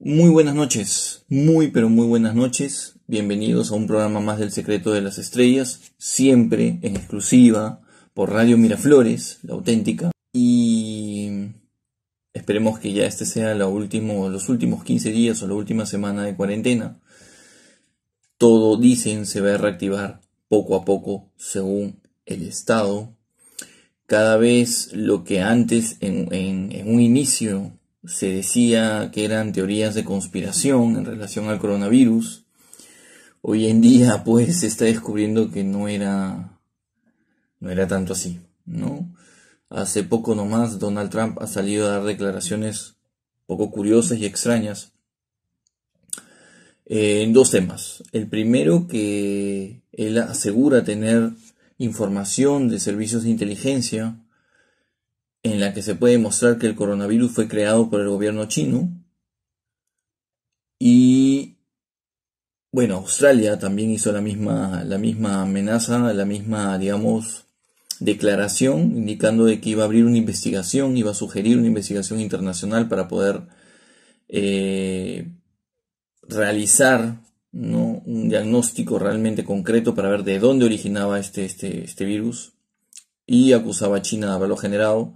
Muy buenas noches, muy pero muy buenas noches. Bienvenidos a un programa más del Secreto de las Estrellas, siempre en exclusiva por Radio Miraflores, la auténtica. Y esperemos que ya este sea los últimos 15 días o la última semana de cuarentena. Todo, dicen, se va a reactivar poco a poco según el Estado. Cada vez lo que antes en un inicio se decía que eran teorías de conspiración en relación al coronavirus, hoy en día pues se está descubriendo que no era tanto así, ¿no? Hace poco nomás Donald Trump ha salido a dar declaraciones poco curiosas y extrañas en dos temas. El primero, que él asegura tener información de servicios de inteligencia en la que se puede demostrar que el coronavirus fue creado por el gobierno chino. Y bueno, Australia también hizo la misma amenaza, la misma, digamos, declaración, indicando de que iba a abrir una investigación, iba a sugerir una investigación internacional para poder realizar, ¿no?, un diagnóstico realmente concreto para ver de dónde originaba este virus, y acusaba a China de haberlo generado.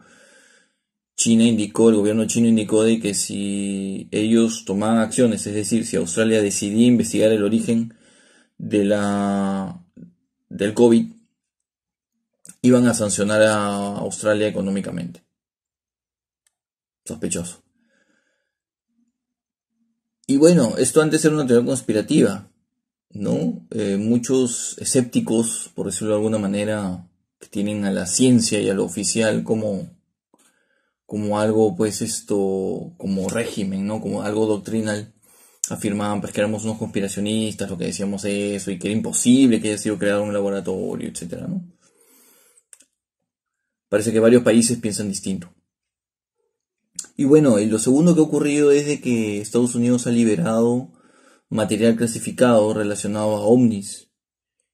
El gobierno chino indicó de que si ellos tomaban acciones, es decir, si Australia decidía investigar el origen del COVID, iban a sancionar a Australia económicamente. Sospechoso. Y bueno, esto antes era una teoría conspirativa, ¿no? Muchos escépticos, por decirlo de alguna manera, que tienen a la ciencia y a lo oficial como algo, pues como régimen, ¿no? Como algo doctrinal, afirmaban pues que éramos unos conspiracionistas, lo que decíamos eso, y que era imposible que haya sido creado en un laboratorio, etcétera, ¿no? Parece que varios países piensan distinto. Y bueno, y lo segundo que ha ocurrido es de que Estados Unidos ha liberado material clasificado relacionado a ovnis,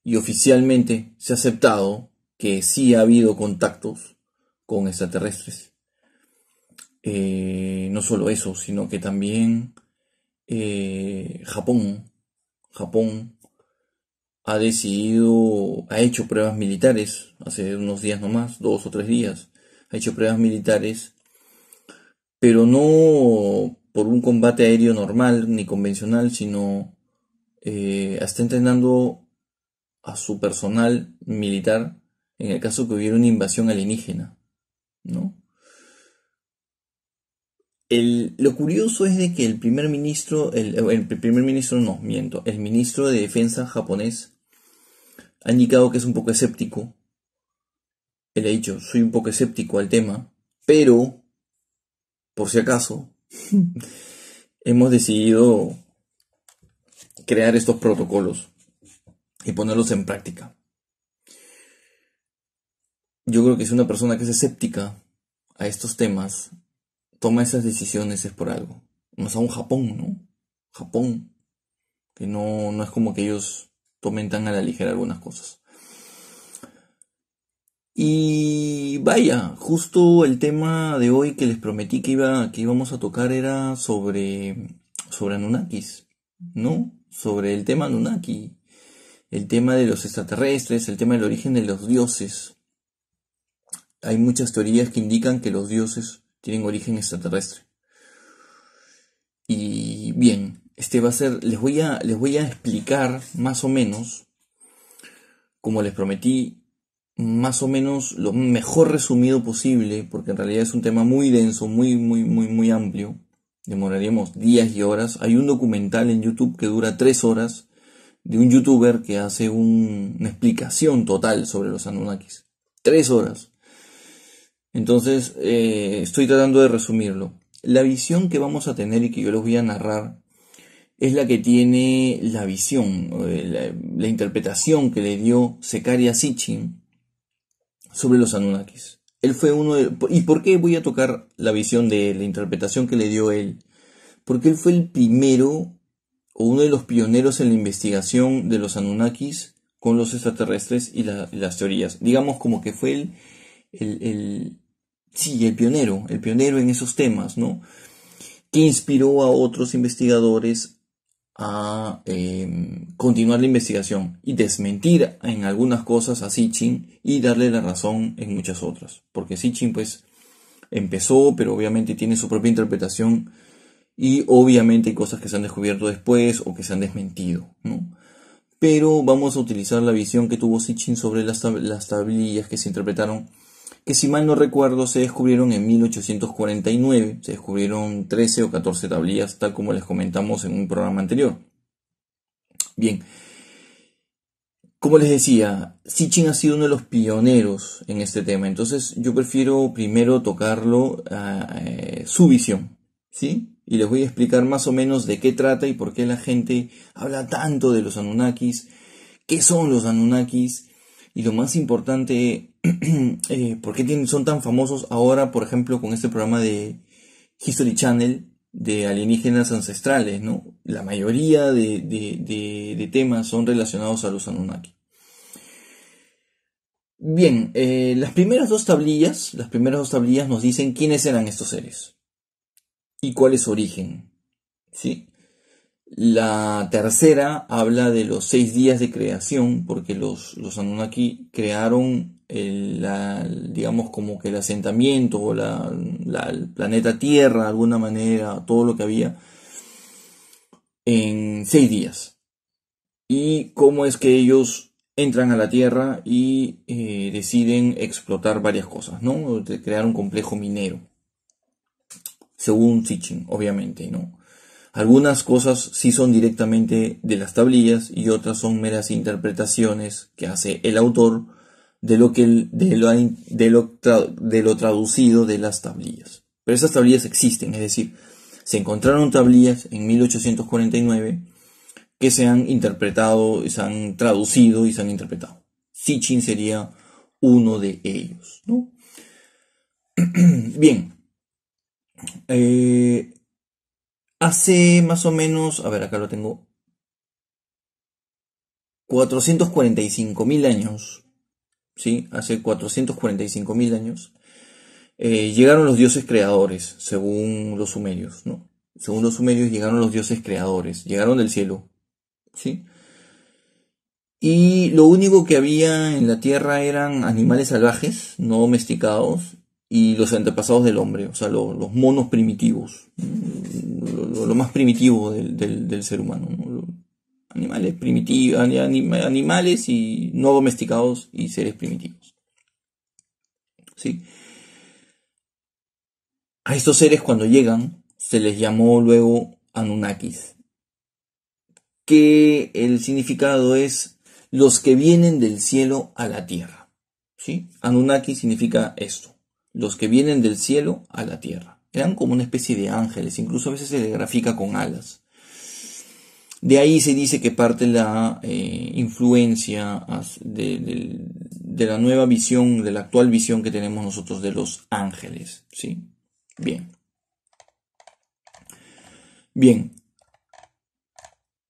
y oficialmente se ha aceptado que sí ha habido contactos con extraterrestres. No solo eso, sino que también Japón ha hecho pruebas militares, hace unos días nomás, 2 o 3 días, ha hecho pruebas militares, pero no por un combate aéreo normal ni convencional, sino está entrenando a su personal militar en el caso que hubiera una invasión alienígena, ¿no? Lo curioso es de que el ministro de Defensa japonés ha indicado que es un poco escéptico. Él ha dicho, soy un poco escéptico al tema, pero, por si acaso, hemos decidido crear estos protocolos y ponerlos en práctica. Yo creo que si una persona que es escéptica a estos temas toma esas decisiones es por algo. Más aún Japón, ¿no? Japón, que no es como que ellos tomen tan a la ligera algunas cosas. Y vaya, justo el tema de hoy que les prometí que íbamos a tocar era sobre Anunnakis, ¿no? Sobre el tema Anunnaki, el tema de los extraterrestres, el tema del origen de los dioses. Hay muchas teorías que indican que los dioses tienen origen extraterrestre. Y bien, les voy a explicar más o menos, como les prometí, más o menos lo mejor resumido posible, porque en realidad es un tema muy denso, muy amplio. Demoraríamos días y horas. Hay un documental en YouTube que dura 3 horas de un youtuber que hace una explicación total sobre los Anunnakis. 3 horas. Entonces, estoy tratando de resumirlo. La visión que vamos a tener y que yo les voy a narrar es la que tiene la visión, la interpretación que le dio Zecharia Sitchin sobre los Anunnakis. Él fue ¿Y por qué voy a tocar la visión de la interpretación que le dio él? Porque él fue el primero o uno de los pioneros en la investigación de los Anunnakis con los extraterrestres y las teorías. Digamos como que fue el pionero en esos temas, ¿no? que inspiró a otros investigadores a continuar la investigación y desmentir en algunas cosas a Sitchin y darle la razón en muchas otras. Porque Sitchin pues empezó, pero obviamente tiene su propia interpretación y obviamente hay cosas que se han descubierto después o que se han desmentido, ¿no? Pero vamos a utilizar la visión que tuvo Sitchin sobre las tablillas que se interpretaron, que si mal no recuerdo se descubrieron en 1849, se descubrieron 13 o 14 tablillas, tal como les comentamos en un programa anterior. Bien, como les decía, Sitchin ha sido uno de los pioneros en este tema, entonces yo prefiero primero tocarlo su visión, ¿sí? Y les voy a explicar más o menos de qué trata y por qué la gente habla tanto de los Anunnakis, qué son los Anunnakis y lo más importante, por qué son tan famosos ahora, por ejemplo, con este programa de History Channel de alienígenas ancestrales, ¿no? La mayoría de temas son relacionados a los Anunnaki. Bien, las primeras dos tablillas nos dicen quiénes eran estos seres y cuál es su origen, ¿sí? La tercera habla de los 6 días de creación, porque los Anunnaki crearon digamos como que el asentamiento o el planeta Tierra, de alguna manera, todo lo que había, en 6 días. Y cómo es que ellos entran a la Tierra y deciden explotar varias cosas, ¿no? De crear un complejo minero, según Sitchin, obviamente, ¿no? Algunas cosas sí son directamente de las tablillas y otras son meras interpretaciones que hace el autor de lo traducido de las tablillas. Pero esas tablillas existen, es decir, se encontraron tablillas en 1849 que se han interpretado, se han traducido y se han interpretado. Sitchin sería uno de ellos, ¿no? Bien. Hace más o menos, a ver, acá lo tengo, 445.000 años, ¿sí? Hace 445.000 años, llegaron los dioses creadores, según los sumerios, ¿no? Según los sumerios llegaron los dioses creadores, llegaron del cielo, ¿sí? Y lo único que había en la tierra eran animales salvajes, no domesticados, y los antepasados del hombre, o sea, los monos primitivos, lo más primitivo del ser humano, ¿no? Animales primitivos, animales y no domesticados y seres primitivos, ¿sí? A estos seres cuando llegan se les llamó luego Anunnakis, que el significado es los que vienen del cielo a la tierra, ¿sí? Anunnaki significa esto, los que vienen del cielo a la tierra. Eran como una especie de ángeles, incluso a veces se les grafica con alas. De ahí se dice que parte la influencia de la nueva visión, de la actual visión que tenemos nosotros de los ángeles, ¿sí? Bien. Bien.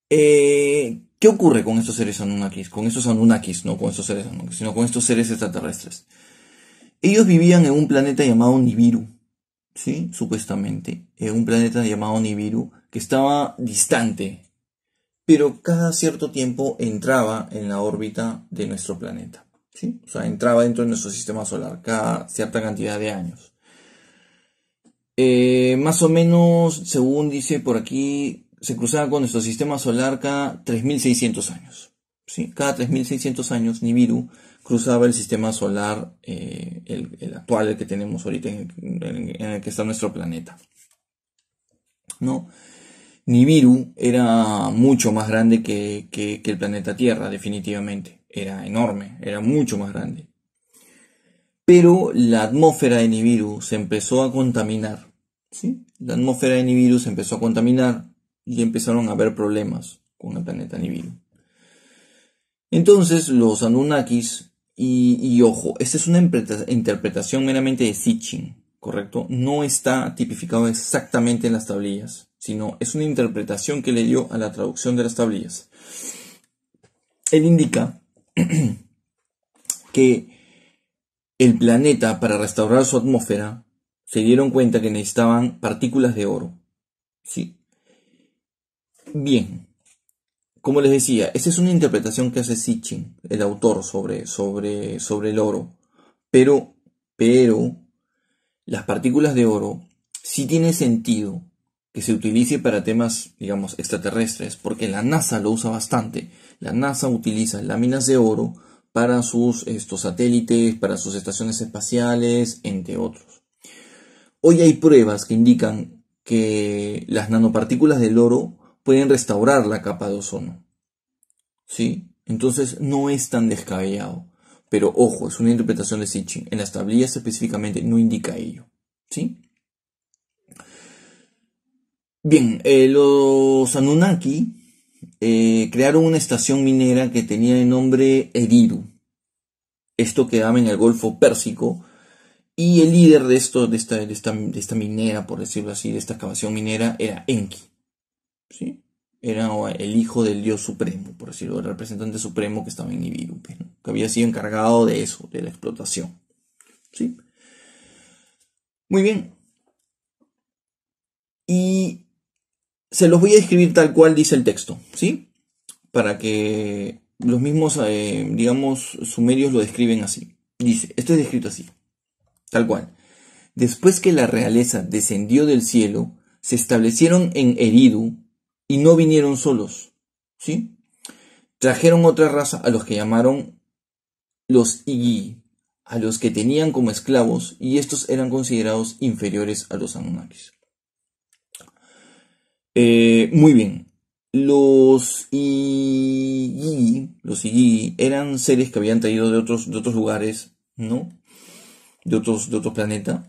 ¿Qué ocurre con estos seres Anunnakis? Con estos Anunnakis, no con estos seres Anunnakis, sino con estos seres extraterrestres. Ellos vivían en un planeta llamado Nibiru, ¿sí? Supuestamente, en un planeta llamado Nibiru que estaba distante, pero cada cierto tiempo entraba en la órbita de nuestro planeta, ¿sí? O sea, entraba dentro de nuestro sistema solar cada cierta cantidad de años. Más o menos, según dice por aquí, se cruzaba con nuestro sistema solar cada 3.600 años, ¿sí? Cada 3.600 años Nibiru cruzaba el sistema solar, el actual, el que tenemos ahorita, en el que está nuestro planeta, ¿no? Nibiru era mucho más grande que el planeta Tierra, definitivamente. Era enorme, era mucho más grande. Pero la atmósfera de Nibiru se empezó a contaminar, ¿sí? La atmósfera de Nibiru se empezó a contaminar y empezaron a haber problemas con el planeta Nibiru. Entonces los Anunnakis, y ojo, esta es una interpretación meramente de Sitchin, ¿correcto? No está tipificado exactamente en las tablillas, sino es una interpretación que le dio a la traducción de las tablillas. Él indica que el planeta, para restaurar su atmósfera, se dieron cuenta que necesitaban partículas de oro, ¿sí? Bien, como les decía, esta es una interpretación que hace Sitchin, el autor, sobre el oro. Pero las partículas de oro sí tiene sentido que se utilice para temas, digamos, extraterrestres, porque la NASA lo usa bastante. La NASA utiliza láminas de oro para sus satélites, para sus estaciones espaciales, entre otros. Hoy hay pruebas que indican que las nanopartículas del oro pueden restaurar la capa de ozono, ¿sí? Entonces no es tan descabellado. Pero ojo, es una interpretación de Sitchin. En las tablillas específicamente no indica ello, ¿sí? Bien, los Anunnaki crearon una estación minera que tenía el nombre Eridu. Esto quedaba en el Golfo Pérsico. Y el líder de esta minera, por decirlo así, de esta excavación minera, era Enki, ¿sí? Era el hijo del dios supremo, por decirlo, el representante supremo que estaba en Nibiru, ¿no? Que había sido encargado de eso, de la explotación, ¿sí? Muy bien. Y se los voy a describir tal cual dice el texto, ¿sí? Para que los mismos, digamos, sumerios lo describen así. Dice, esto es descrito así, tal cual. Después que la realeza descendió del cielo, se establecieron en Eridu y no vinieron solos, ¿sí? Trajeron otra raza a los que llamaron los Igi, a los que tenían como esclavos, y estos eran considerados inferiores a los Anunnakis. Muy bien. Los Igi eran seres que habían traído de otros lugares, ¿no? De otros planetas.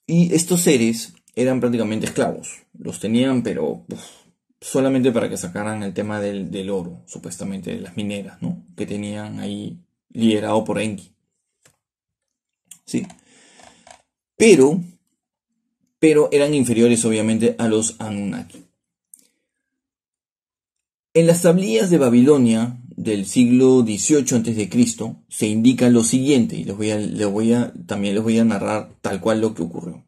Y estos seres eran prácticamente esclavos. Los tenían, pero solamente para que sacaran el tema del oro, supuestamente, de las mineras, ¿no? Que tenían ahí liderado por Enki. ¿Sí? Pero eran inferiores, obviamente, a los Anunnaki. En las tablillas de Babilonia del siglo XVIII a.C. se indica lo siguiente, y también les voy a narrar tal cual lo que ocurrió.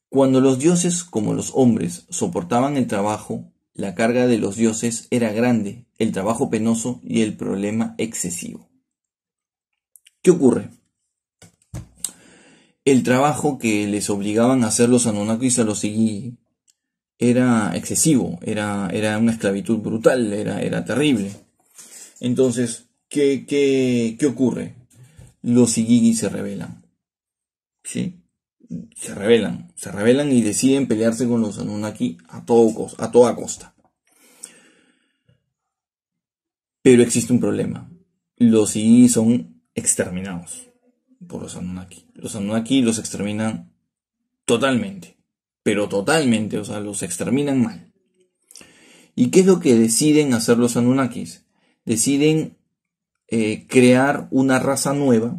Cuando los dioses, como los hombres, soportaban el trabajo, la carga de los dioses era grande, el trabajo penoso y el problema excesivo. ¿Qué ocurre? El trabajo que les obligaban a hacer los Anunnakis a los Igi era excesivo, era una esclavitud brutal, era terrible. Entonces, ¿qué ocurre? Los Igigi se rebelan, ¿sí? Se rebelan y deciden pelearse con los Anunnaki a toda costa. Pero existe un problema. Los Igigi son exterminados por los Anunnaki. Los Anunnaki los exterminan totalmente. Pero totalmente, o sea, los exterminan mal. ¿Y qué es lo que deciden hacer los Anunnakis? Deciden crear una raza nueva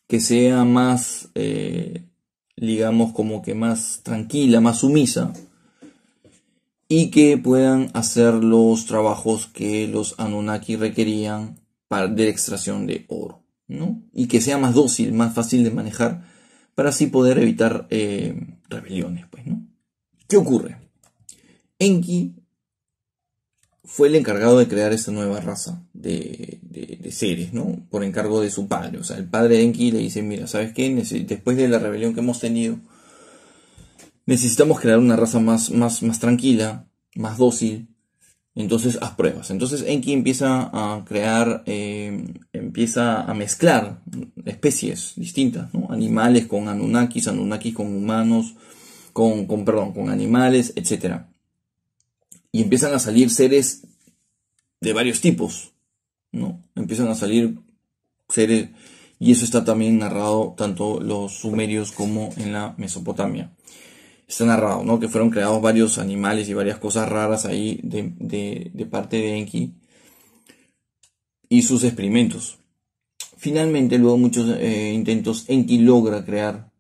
que sea más, digamos, como que más tranquila, más sumisa, y que puedan hacer los trabajos que los Anunnaki requerían de extracción de oro, ¿no? Y que sea más dócil, más fácil de manejar, para así poder evitar rebeliones, pues, ¿no? ¿Qué ocurre? Enki fue el encargado de crear esta nueva raza de seres, ¿no? Por encargo de su padre. O sea, el padre de Enki le dice, mira, ¿sabes qué? Después de la rebelión que hemos tenido, necesitamos crear una raza más tranquila, más dócil. Entonces, haz pruebas. Entonces, Enki empieza a crear, empieza a mezclar especies distintas, ¿no? Animales con Anunnakis, Anunnakis con humanos, con animales, etc. Y empiezan a salir seres de varios tipos, ¿no? Empiezan a salir seres, y eso está también narrado tanto los sumerios como en la Mesopotamia. Está narrado, ¿no? Que fueron creados varios animales y varias cosas raras ahí de parte de Enki y sus experimentos. Finalmente, luego de muchos intentos, Enki logra crear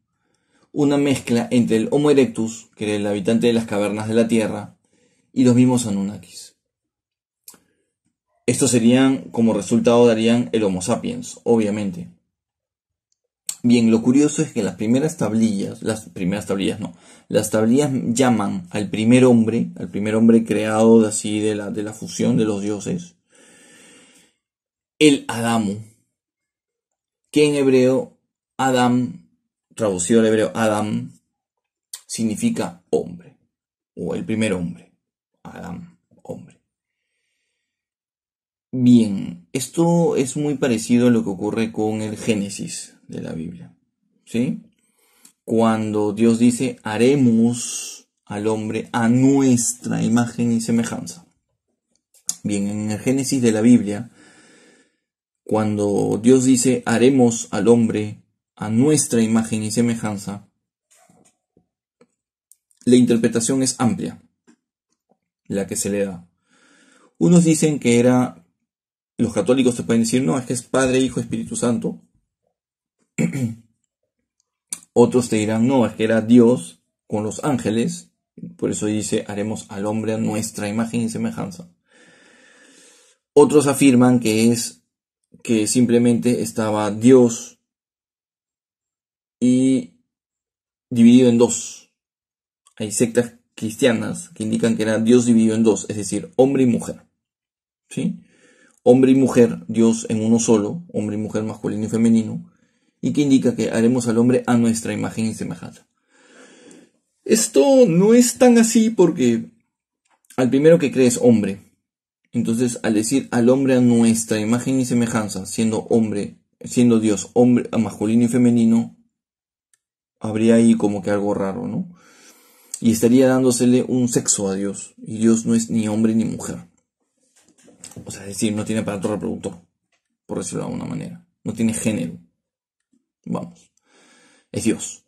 una mezcla entre el Homo erectus, que era el habitante de las cavernas de la Tierra, y los mismos Anunnakis. Estos serían, como resultado, darían el Homo sapiens, obviamente. Bien, lo curioso es que las tablillas no, las tablillas llaman al primer hombre creado así de la fusión de los dioses, el Adamo, que en hebreo, Adam, traducido al hebreo Adam, significa hombre, o el primer hombre, Adam, hombre. Bien, esto es muy parecido a lo que ocurre con el Génesis de la Biblia, ¿sí? Cuando Dios dice, haremos al hombre a nuestra imagen y semejanza. Bien, en el Génesis de la Biblia, cuando Dios dice, haremos al hombre a nuestra imagen y semejanza, la interpretación es amplia, la que se le da. Unos dicen que era, los católicos te pueden decir, no, es que es Padre, Hijo, Espíritu Santo. Otros te dirán, no, es que era Dios con los ángeles, por eso dice, haremos al hombre a nuestra imagen y semejanza. Otros afirman que es que simplemente estaba Dios y dividido en dos. Hay sectas cristianas que indican que era Dios dividido en dos, es decir, hombre y mujer. ¿Sí? Hombre y mujer, Dios en uno solo, hombre y mujer masculino y femenino, y que indica que haremos al hombre a nuestra imagen y semejanza. Esto no es tan así porque al primero que cree es hombre. Entonces, al decir al hombre a nuestra imagen y semejanza, siendo hombre, siendo Dios hombre masculino y femenino, habría ahí como que algo raro, ¿no? Y estaría dándosele un sexo a Dios. Y Dios no es ni hombre ni mujer. O sea, es decir, no tiene aparato reproductor, por decirlo de alguna manera. No tiene género. Vamos, es Dios.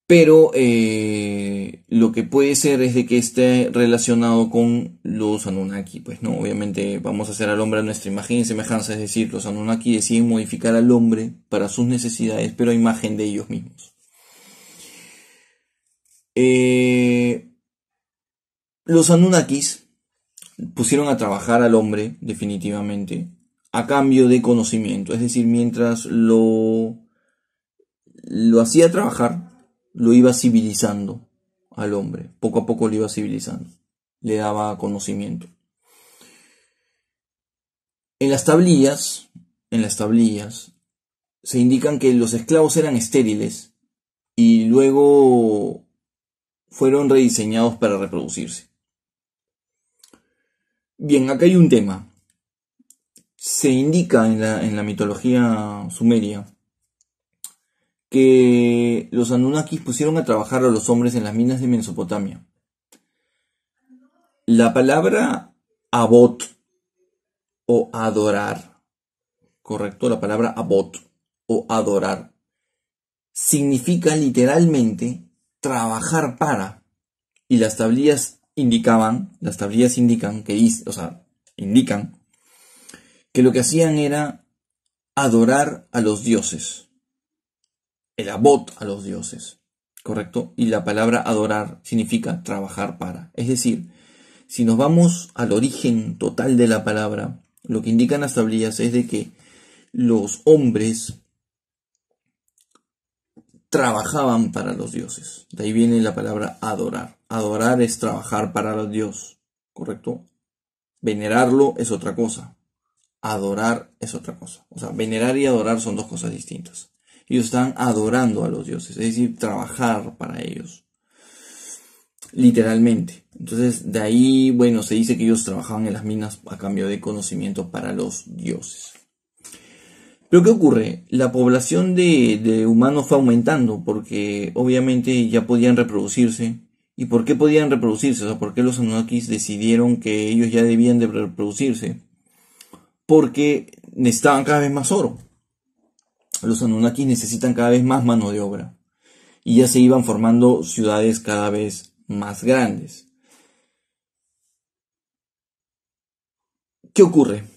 Pero lo que puede ser es de que esté relacionado con los Anunnaki. Pues no, obviamente vamos a hacer al hombre a nuestra imagen y semejanza. Es decir, los Anunnaki deciden modificar al hombre para sus necesidades, pero a imagen de ellos mismos. Los Anunnakis pusieron a trabajar al hombre, definitivamente, a cambio de conocimiento. Es decir, mientras lo hacía trabajar, lo iba civilizando al hombre. Poco a poco lo iba civilizando. Le daba conocimiento. En las tablillas se indican que los esclavos eran estériles y luego fueron rediseñados para reproducirse. Bien, acá hay un tema. Se indica en la mitología sumeria que los Anunnakis pusieron a trabajar a los hombres en las minas de Mesopotamia. La palabra abot o adorar, correcto, la palabra abot o adorar significa literalmente trabajar para, y las tablillas indican que lo que hacían era adorar a los dioses. El abot a los dioses, ¿correcto? Y la palabra adorar significa trabajar para. Es decir, si nos vamos al origen total de la palabra, lo que indican las tablillas es de que los hombres trabajaban para los dioses. De ahí viene la palabra adorar. Adorar es trabajar para los dioses, ¿correcto? Venerarlo es otra cosa. Adorar es otra cosa. O sea, venerar y adorar son dos cosas distintas. Ellos están adorando a los dioses, es decir, trabajar para ellos. Literalmente. Entonces, de ahí, bueno, se dice que ellos trabajaban en las minas a cambio de conocimiento para los dioses. Pero ¿qué ocurre? La población de humanos fue aumentando porque obviamente ya podían reproducirse. ¿Y por qué podían reproducirse? O sea, ¿por qué los Anunnakis decidieron que ellos ya debían de reproducirse? Porque necesitaban cada vez más oro. Los Anunnakis necesitan cada vez más mano de obra. Y ya se iban formando ciudades cada vez más grandes. ¿Qué ocurre?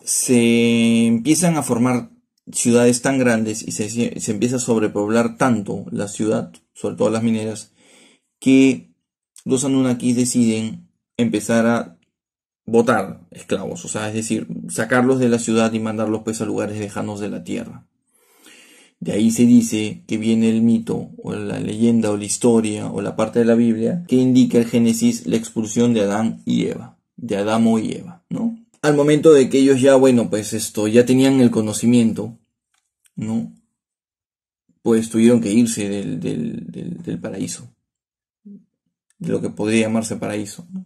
Se empiezan a formar ciudades tan grandes y se empieza a sobrepoblar tanto la ciudad, sobre todo las mineras, que los Anunnakis deciden empezar a botar esclavos, o sea, es decir, sacarlos de la ciudad y mandarlos pues a lugares lejanos de la tierra. De ahí se dice que viene el mito, o la leyenda, o la historia, o la parte de la Biblia, que indica el Génesis, la expulsión de Adán y Eva, de Adamo y Eva, ¿no? Al momento de que ellos ya, bueno, pues ya tenían el conocimiento, ¿no? Pues tuvieron que irse del paraíso, de lo que podría llamarse paraíso, ¿no?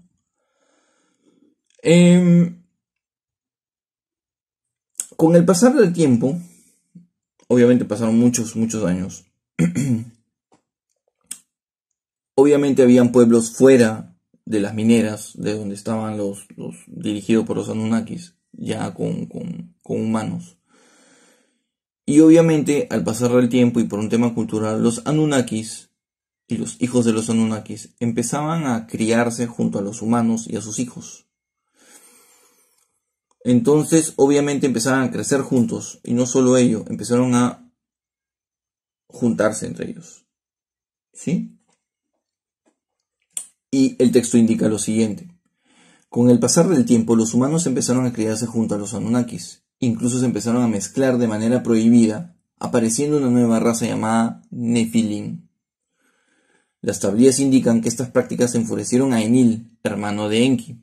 Con el pasar del tiempo, obviamente pasaron muchos años. Obviamente habían pueblos fuera de las mineras, de donde estaban los dirigidos por los Anunnakis, ya con humanos. Y obviamente, al pasar el tiempo y por un tema cultural, los Anunnakis y los hijos de los Anunnakis empezaban a criarse junto a los humanos y a sus hijos. Entonces, obviamente empezaron a crecer juntos, y no solo ello, empezaron a juntarse entre ellos. ¿Sí? Y el texto indica lo siguiente. Con el pasar del tiempo, los humanos empezaron a criarse junto a los Anunnakis. Incluso se empezaron a mezclar de manera prohibida, apareciendo una nueva raza llamada Nefilim. Las tablillas indican que estas prácticas enfurecieron a Enlil, hermano de Enki.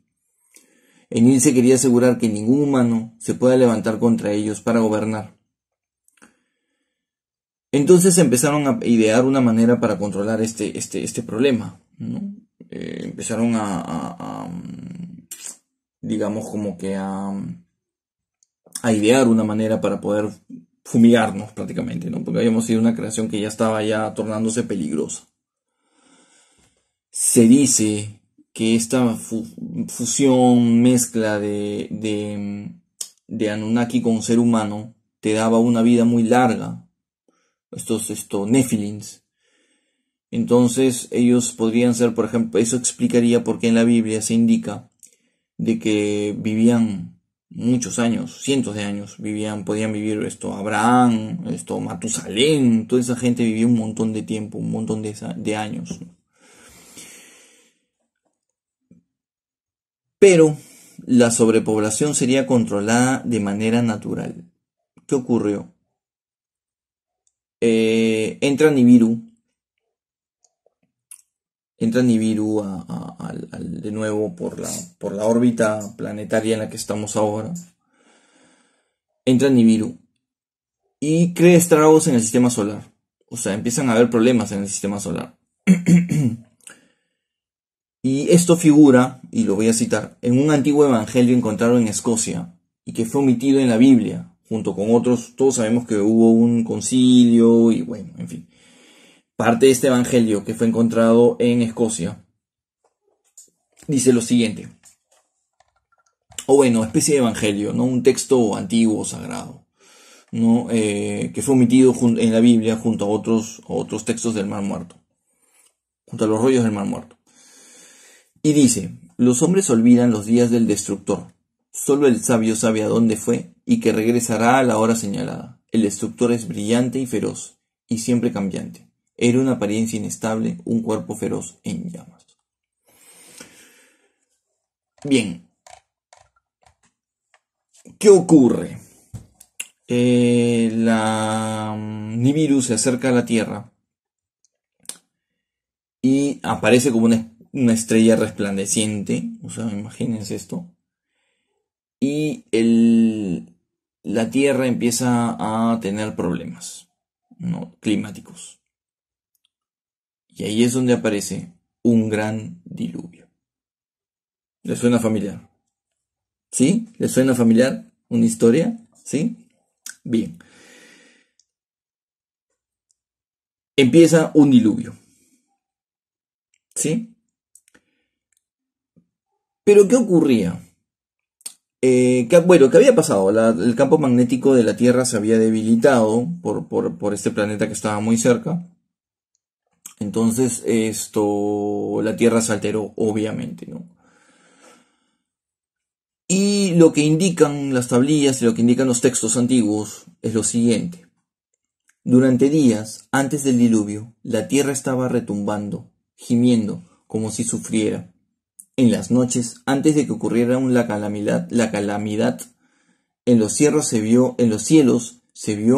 Enlil se quería asegurar que ningún humano se pueda levantar contra ellos para gobernar. Entonces empezaron a idear una manera para controlar este problema, ¿no? Empezaron digamos como que a idear una manera para poder fumigarnos prácticamente, ¿no? Porque habíamos sido una creación que ya estaba tornándose peligrosa. Se dice que esta fusión, mezcla de Anunnaki con ser humano te daba una vida muy larga. Estos Nephilims. Entonces ellos podrían ser, por ejemplo, eso explicaría por qué en la Biblia se indica de que vivían muchos años, cientos de años, podían vivir Abraham, Matusalén, toda esa gente vivía un montón de tiempo, un montón de años. Pero la sobrepoblación sería controlada de manera natural. ¿Qué ocurrió? Entra Nibiru de nuevo por la órbita planetaria en la que estamos ahora. Entra Nibiru y crea estragos en el sistema solar. O sea, empiezan a haber problemas en el sistema solar. Y esto figura, y lo voy a citar, en un antiguo evangelio encontrado en Escocia y que fue omitido en la Biblia, junto con otros. Todos sabemos que hubo un concilio y bueno, en fin. Parte de este evangelio que fue encontrado en Escocia dice lo siguiente. O bueno, especie de evangelio, ¿no? Un texto antiguo, sagrado, ¿no? Que fue omitido en la Biblia junto a otros textos del Mar Muerto. Junto a los rollos del Mar Muerto. Y dice, los hombres olvidan los días del destructor. Solo el sabio sabe a dónde fue y que regresará a la hora señalada. El destructor es brillante y feroz, y siempre cambiante. Era una apariencia inestable, un cuerpo feroz en llamas. Bien. ¿Qué ocurre? La Nibiru se acerca a la Tierra y aparece como una estrella resplandeciente. O sea, imagínense esto. Y la Tierra empieza a tener problemas, ¿no? Climáticos. Y ahí es donde aparece un gran diluvio. ¿Les suena familiar? ¿Sí? ¿Les suena familiar? ¿Una historia? ¿Sí? Bien. Empieza un diluvio. ¿Sí? Pero ¿qué ocurría? ¿Qué había pasado? El campo magnético de la Tierra se había debilitado por este planeta que estaba muy cerca. Entonces la Tierra se alteró, obviamente, ¿no? Y lo que indican las tablillas y lo que indican los textos antiguos es lo siguiente. Durante días antes del diluvio, la Tierra estaba retumbando, gimiendo, como si sufriera. En las noches, antes de que ocurriera la calamidad, en los cielos se vio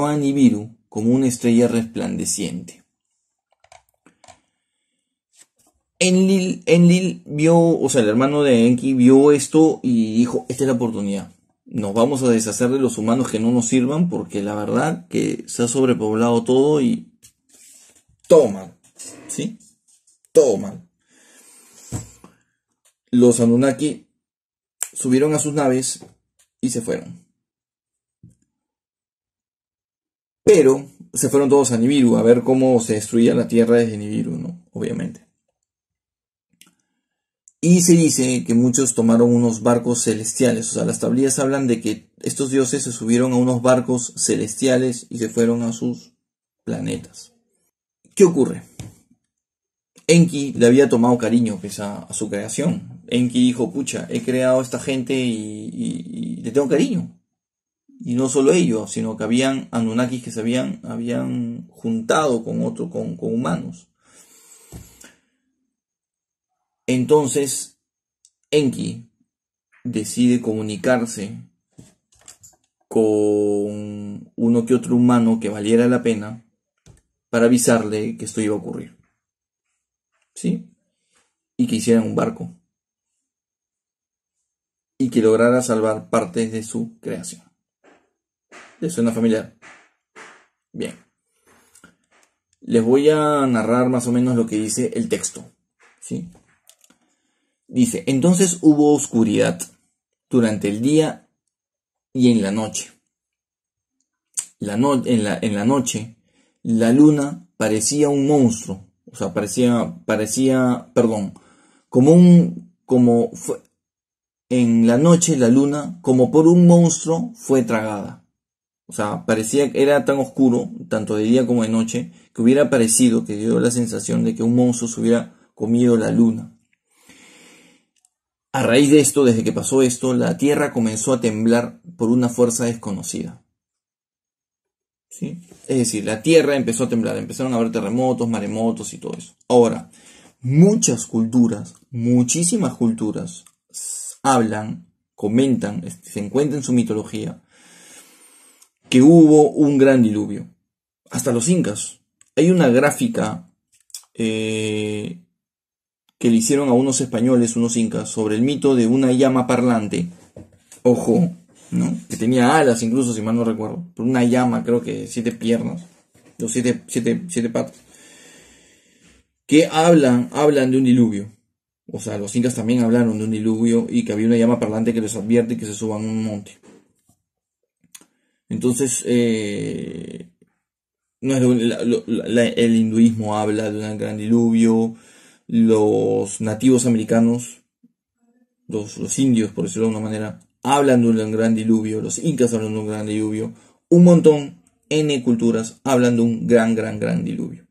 a Nibiru como una estrella resplandeciente. Enlil vio, o sea, el hermano de Enki vio esto y dijo, esta es la oportunidad. Nos vamos a deshacer de los humanos que no nos sirvan porque la verdad que se ha sobrepoblado todo y todo mal, ¿sí? Todo mal. Los Anunnaki subieron a sus naves y se fueron. Pero se fueron todos a Nibiru a ver cómo se destruía la Tierra desde Nibiru, ¿no? Obviamente. Y se dice que muchos tomaron unos barcos celestiales. O sea, las tablillas hablan de que estos dioses se subieron a unos barcos celestiales y se fueron a sus planetas. ¿Qué ocurre? Enki le había tomado cariño pues, a su creación. Enki dijo, pucha, he creado a esta gente y le tengo cariño. Y no solo ellos, sino que habían Anunnakis que se habían juntado con humanos. Entonces, Enki decide comunicarse con uno que otro humano que valiera la pena para avisarle que esto iba a ocurrir. ¿Sí? Y que hicieran un barco. Y que lograra salvar partes de su creación. ¿Les suena familiar? Bien. Les voy a narrar más o menos lo que dice el texto. ¿Sí? Dice, entonces hubo oscuridad durante el día y en la noche. En la noche, la luna parecía un monstruo. O sea, en la noche la luna, como por un monstruo, fue tragada. O sea, parecía que era tan oscuro, tanto de día como de noche, que hubiera parecido, que dio la sensación de que un monstruo se hubiera comido la luna. A raíz de esto, desde que pasó esto, la Tierra comenzó a temblar por una fuerza desconocida. ¿Sí? Es decir, la Tierra empezó a temblar, empezaron a haber terremotos, maremotos y todo eso. Ahora, muchísimas culturas hablan, comentan, se encuentra en su mitología, que hubo un gran diluvio. Hasta los incas. Hay una gráfica que le hicieron a unos españoles, unos incas, sobre el mito de una llama parlante. Ojo, ¿no? Que tenía alas incluso, si mal no recuerdo. Pero una llama, creo que 7 piernas. O 7 patas. Que hablan de un diluvio. O sea, los incas también hablaron de un diluvio y que había una llama parlante que les advierte que se suban a un monte. Entonces, no es el hinduismo habla de un gran diluvio. Los nativos americanos, los indios, por decirlo de alguna manera, hablan de un gran diluvio. Los incas hablan de un gran diluvio. Un montón, N culturas, hablan de un gran diluvio.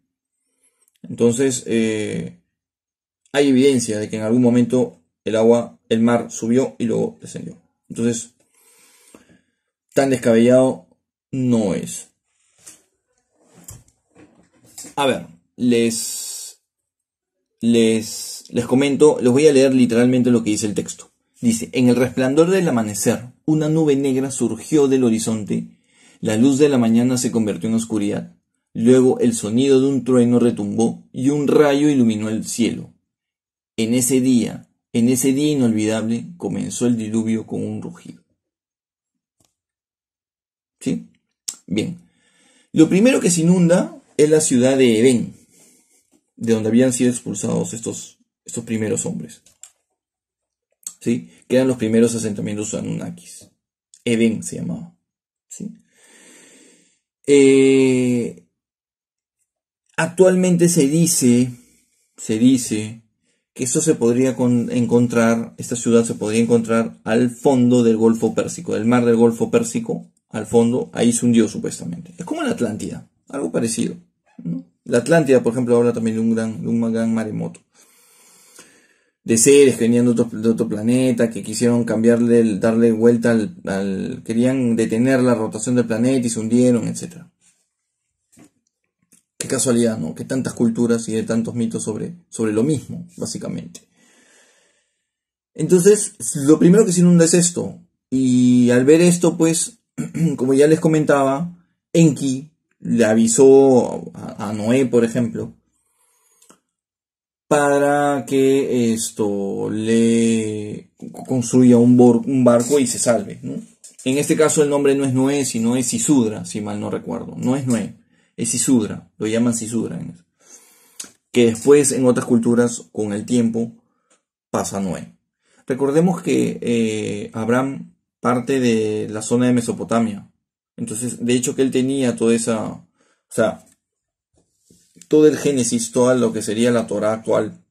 Entonces, hay evidencia de que en algún momento el mar subió y luego descendió. Entonces, tan descabellado no es. A ver, les comento, les voy a leer literalmente lo que dice el texto. Dice, en el resplandor del amanecer, una nube negra surgió del horizonte, la luz de la mañana se convirtió en oscuridad, luego el sonido de un trueno retumbó y un rayo iluminó el cielo. En ese día inolvidable, comenzó el diluvio con un rugido. ¿Sí? Bien. Lo primero que se inunda es la ciudad de Edén, de donde habían sido expulsados estos primeros hombres. ¿Sí? Que eran los primeros asentamientos Anunnakis. Edén se llamaba. ¿Sí? Actualmente se dice que esta ciudad se podría encontrar al fondo del Golfo Pérsico, del mar del Golfo Pérsico, al fondo, ahí se hundió supuestamente. Es como la Atlántida, algo parecido, ¿no? La Atlántida, por ejemplo, habla también de un gran maremoto. De seres que venían de otro planeta, que quisieron darle vuelta querían detener la rotación del planeta y se hundieron, etc. Qué casualidad, ¿no? Que tantas culturas y de tantos mitos sobre lo mismo, básicamente. Entonces, lo primero que se inunda es esto. Y al ver esto, pues, como ya les comentaba, Enki le avisó a Noé, por ejemplo, para que esto le construya un barco y se salve, ¿no? En este caso el nombre no es Noé, sino es Sisudra, si mal no recuerdo. No es Noé, es Sisudra, lo llaman Sisudra. Que después en otras culturas, con el tiempo, pasa a Noé. Recordemos que Abraham parte de la zona de Mesopotamia. Entonces, de hecho que él tenía toda esa, o sea, todo el Génesis, todo lo que sería la Torá actual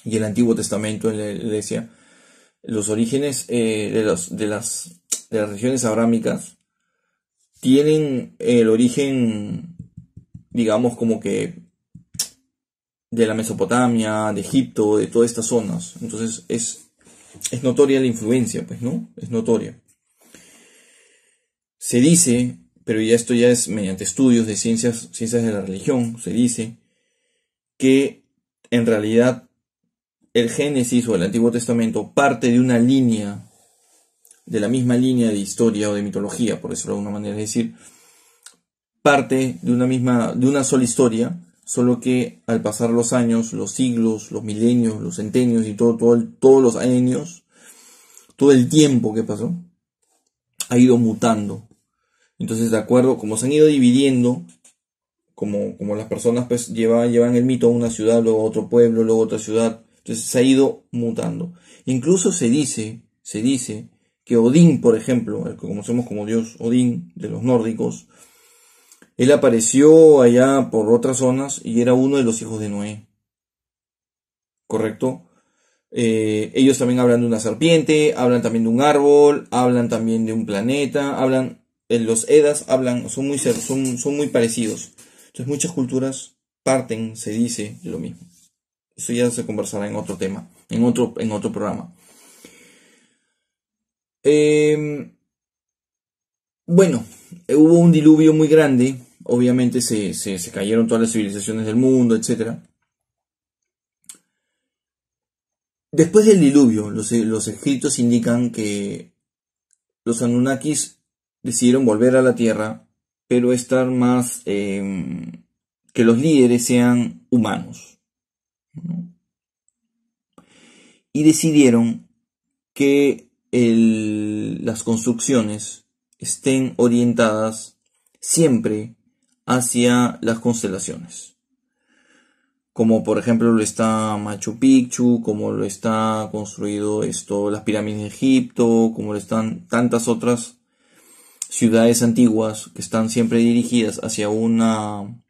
y el Antiguo Testamento en la iglesia, los orígenes de las regiones abrámicas tienen el origen, digamos, como que de la Mesopotamia, de Egipto, de todas estas zonas. Entonces es notoria la influencia, pues, ¿no? Es notoria. Se dice, pero ya esto ya es mediante estudios de ciencias de la religión, se dice que en realidad el Génesis o el Antiguo Testamento parte de una línea, de la misma línea de historia o de mitología, por decirlo de alguna manera, es decir, parte de una sola historia, solo que al pasar los años, los siglos, los milenios, los centenios y todos los años, todo el tiempo que pasó, ha ido mutando. Entonces, de acuerdo, como se han ido dividiendo, como las personas pues llevan el mito a una ciudad, luego a otro pueblo, luego a otra ciudad, entonces se ha ido mutando. Incluso se dice que Odín, por ejemplo, el que conocemos como dios Odín de los nórdicos, él apareció allá por otras zonas y era uno de los hijos de Noé. ¿Correcto? Ellos también hablan de una serpiente, hablan también de un árbol, hablan también de un planeta, los Edas son muy parecidos. Entonces muchas culturas parten, se dice, de lo mismo. Eso ya se conversará en otro tema, en otro programa. Bueno, hubo un diluvio muy grande, obviamente se cayeron todas las civilizaciones del mundo, etc. Después del diluvio, los escritos indican que los Anunnakis decidieron volver a la Tierra, pero estar más, que los líderes sean humanos, ¿no? Y decidieron que las construcciones estén orientadas siempre hacia las constelaciones, como por ejemplo lo está Machu Picchu, como lo está construido las pirámides de Egipto, como lo están tantas otras ciudades antiguas que están siempre dirigidas hacia una,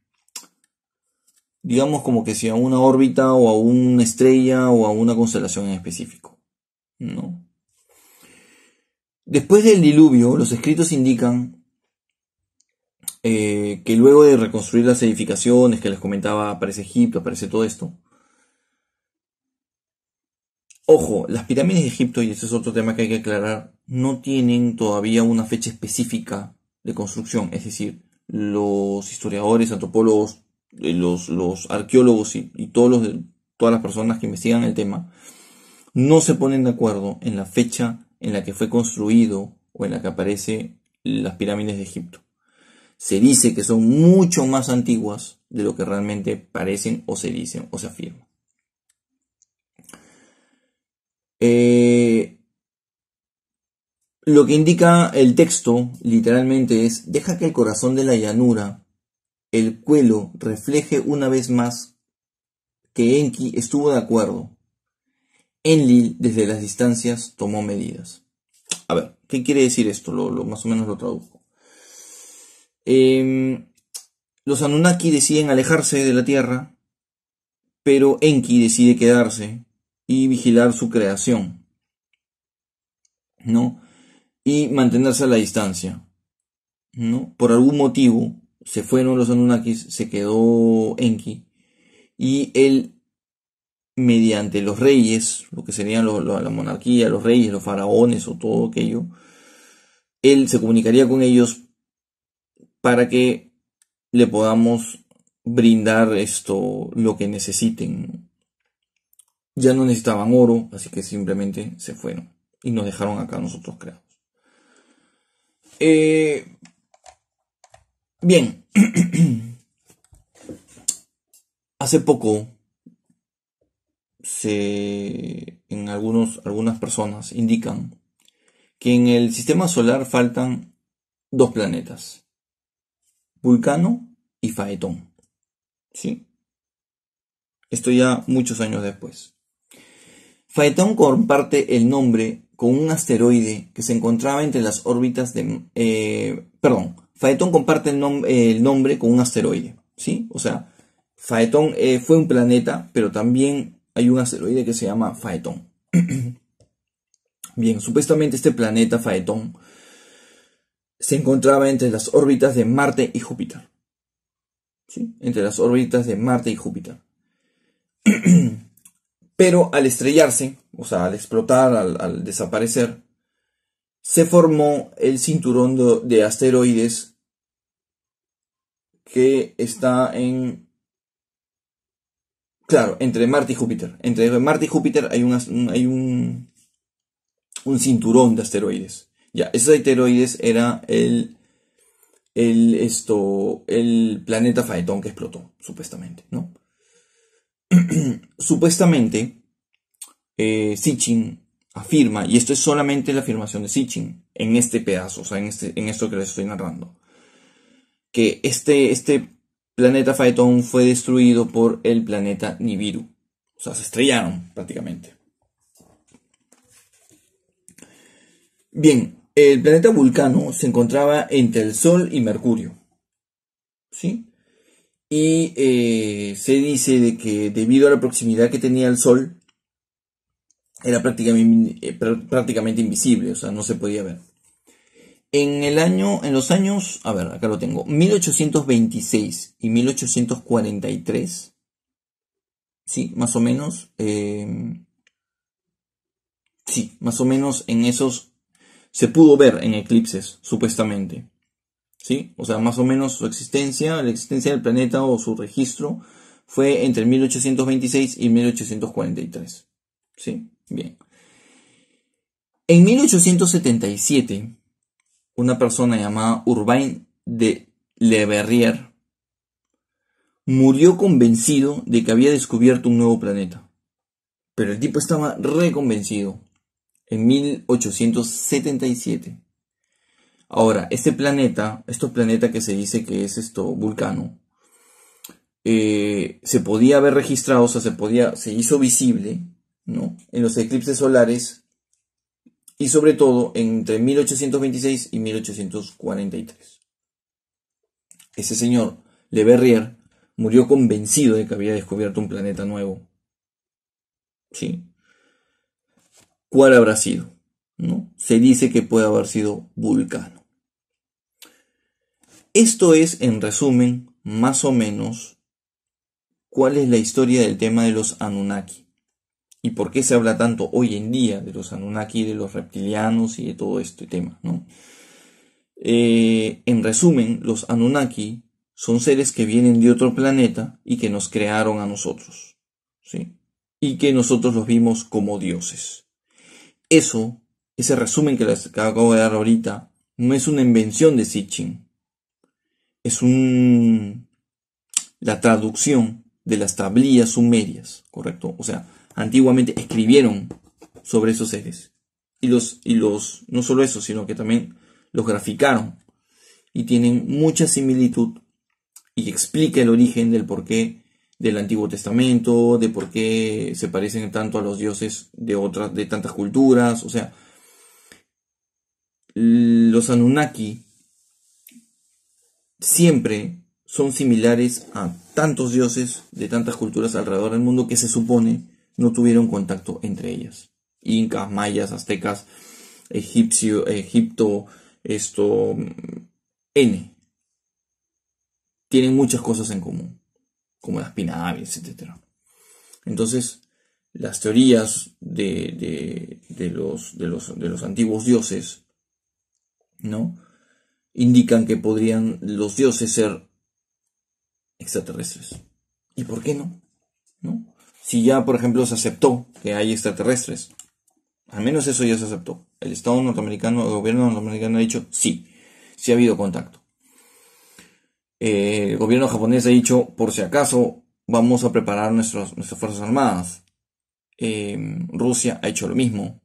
digamos como que hacia una órbita o a una estrella o a una constelación en específico, ¿no? Después del diluvio, los escritos indican que luego de reconstruir las edificaciones que les comentaba, aparece Egipto, aparece todo esto. Ojo, las pirámides de Egipto, y ese es otro tema que hay que aclarar, no tienen todavía una fecha específica de construcción. Es decir, los historiadores, antropólogos, los arqueólogos y todas las personas que investigan el tema no se ponen de acuerdo en la fecha en la que fue construido o en la que aparece las pirámides de Egipto. Se dice que son mucho más antiguas de lo que realmente parecen o se dicen o se afirman. Lo que indica el texto literalmente es: deja que el corazón de la llanura, el cuelo, refleje una vez más que Enki estuvo de acuerdo. Enlil desde las distancias tomó medidas. A ver, ¿qué quiere decir esto? Más o menos lo traduzco. Los Anunnaki deciden alejarse de la Tierra, pero Enki decide quedarse y vigilar su creación, ¿no? Y mantenerse a la distancia, ¿no? Por algún motivo se fueron los Anunnakis, se quedó Enki, y él, mediante los reyes, lo que serían la monarquía, los reyes, los faraones o todo aquello, él se comunicaría con ellos para que le podamos brindar lo que necesiten. Ya no necesitaban oro, así que simplemente se fueron y nos dejaron acá nosotros creados. Bien, hace poco en algunas personas indican que en el sistema solar faltan dos planetas, Vulcano y Faetón. ¿Sí? Esto ya muchos años después. Faetón comparte el nombre con un asteroide que se encontraba entre las órbitas de... Faetón comparte el nombre con un asteroide, ¿sí? O sea, Faetón fue un planeta, pero también hay un asteroide que se llama Faetón. Bien, supuestamente este planeta Faetón se encontraba entre las órbitas de Marte y Júpiter. ¿Sí? Entre las órbitas de Marte y Júpiter. Pero al estrellarse, o sea, al explotar, al desaparecer, se formó el cinturón de asteroides que está claro, entre Marte y Júpiter. Entre Marte y Júpiter hay un cinturón de asteroides. Ya, esos asteroides era el planeta Faetón que explotó, supuestamente, ¿no? Supuestamente, Sitchin afirma, y esto es solamente la afirmación de Sitchin, en este pedazo, o sea, en esto que les estoy narrando, que este planeta Faetón fue destruido por el planeta Nibiru. O sea, se estrellaron prácticamente. Bien, el planeta Vulcano se encontraba entre el Sol y Mercurio. ¿Sí? Y se dice de que debido a la proximidad que tenía el Sol, era prácticamente invisible, o sea, no se podía ver. En los años, a ver, acá lo tengo, 1826 y 1843, sí, más o menos, sí, más o menos en esos se pudo ver en eclipses, supuestamente, sí, o sea, más o menos la existencia del planeta o su registro fue entre 1826 y 1843, sí, bien. En 1877, una persona llamada Urbain de Le Verrier murió convencido de que había descubierto un nuevo planeta. Pero el tipo estaba reconvencido en 1877. Ahora, estos planeta que se dice que es Vulcano, se podía haber registrado, o sea, se hizo visible, ¿no? En los eclipses solares y sobre todo entre 1826 y 1843. Ese señor, Le Verrier, murió convencido de que había descubierto un planeta nuevo. ¿Sí? ¿Cuál habrá sido? ¿No? Se dice que puede haber sido Vulcano. Esto es, en resumen, más o menos, cuál es la historia del tema de los Anunnaki. Y por qué se habla tanto hoy en día de los Anunnaki, de los reptilianos y de todo este tema, ¿no? En resumen, los Anunnaki son seres que vienen de otro planeta y que nos crearon a nosotros, ¿sí? Y que nosotros los vimos como dioses. Ese resumen que les acabo de dar ahorita, no es una invención de Sitchin. Es la traducción de las tablillas sumerias, ¿correcto? O sea, antiguamente escribieron sobre esos seres. Y no solo eso, sino que también los graficaron. Y tienen mucha similitud y explica el origen del porqué del Antiguo Testamento, de por qué se parecen tanto a los dioses de tantas culturas. O sea, los Anunnaki siempre son similares a tantos dioses de tantas culturas alrededor del mundo que se supone no tuvieron contacto entre ellas. Incas, mayas, aztecas, Egipto, N. Tienen muchas cosas en común, como las pirámides, etc. Entonces, las teorías de los antiguos dioses, ¿no?, indican que podrían los dioses ser extraterrestres. ¿Y por qué no? ¿No? Si ya, por ejemplo, se aceptó que hay extraterrestres, al menos eso ya se aceptó. El Estado norteamericano, el gobierno norteamericano ha dicho sí ha habido contacto. El gobierno japonés ha dicho, por si acaso, vamos a preparar nuestras fuerzas armadas. Rusia ha hecho lo mismo.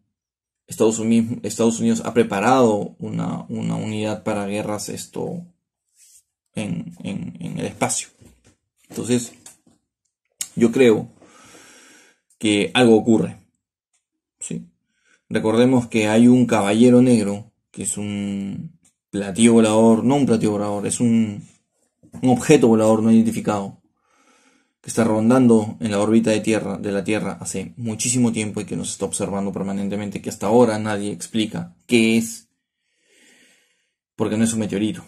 Estados Unidos ha preparado una unidad para guerras en el espacio. Entonces, yo creo que algo ocurre. ¿Sí? Recordemos que hay un caballero negro, que es un platillo volador, no un platillo volador, es un objeto volador no identificado, que está rondando en la órbita de la Tierra hace muchísimo tiempo y que nos está observando permanentemente, que hasta ahora nadie explica qué es, porque no es un meteorito,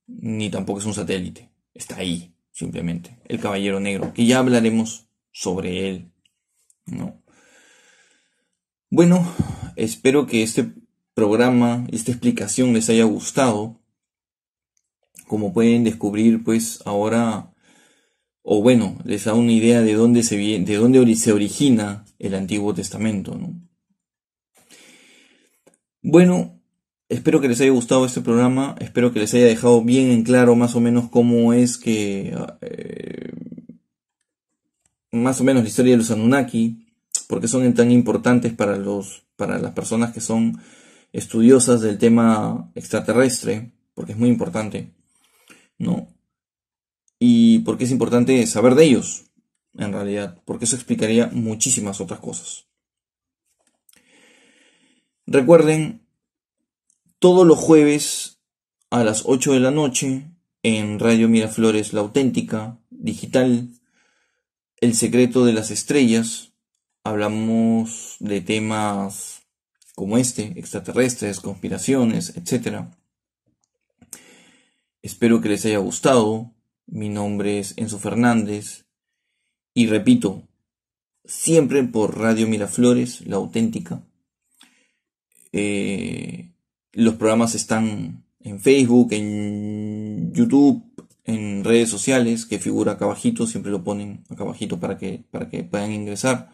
ni tampoco es un satélite, está ahí, simplemente, el caballero negro, que ya hablaremos sobre él, ¿no? Bueno, espero que este programa, esta explicación les haya gustado. Como pueden descubrir, pues ahora, o bueno, les da una idea de dónde se origina el Antiguo Testamento, ¿no? Bueno, espero que les haya gustado este programa, espero que les haya dejado bien en claro más o menos cómo es que, más o menos la historia de los Anunnaki, porque son tan importantes para las personas que son estudiosas del tema extraterrestre, porque es muy importante, ¿no? Y porque es importante saber de ellos, en realidad, porque eso explicaría muchísimas otras cosas. Recuerden, todos los jueves a las 8 de la noche, en Radio Miraflores, la auténtica, digital, El secreto de las estrellas, hablamos de temas como extraterrestres, conspiraciones, etc. Espero que les haya gustado. Mi nombre es Enzo Fernández y repito, siempre por Radio Miraflores, la auténtica. Los programas están en Facebook, en YouTube, en redes sociales, que figura acá abajito, siempre lo ponen acá abajito para que puedan ingresar.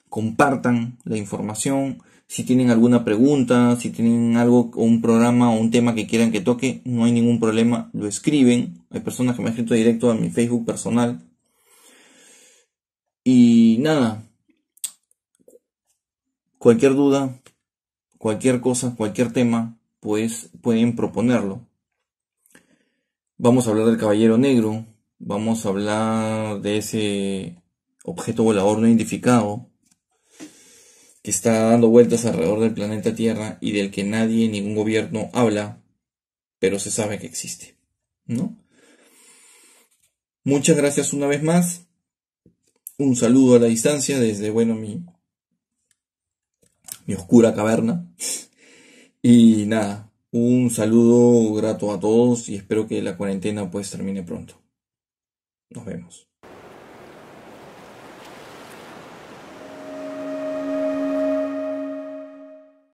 Compartan la información. Si tienen alguna pregunta, si tienen algo, o un programa o un tema que quieran que toque, no hay ningún problema, lo escriben. Hay personas que me han escrito directo a mi Facebook personal. Y nada, cualquier duda, cualquier cosa, cualquier tema, pues pueden proponerlo. Vamos a hablar del caballero negro, vamos a hablar de ese objeto volador no identificado que está dando vueltas alrededor del planeta Tierra y del que nadie, ningún gobierno habla, pero se sabe que existe, ¿no? Muchas gracias una vez más. Un saludo a la distancia desde, bueno, mi oscura caverna. Y nada, un saludo grato a todos y espero que la cuarentena pues termine pronto. Nos vemos.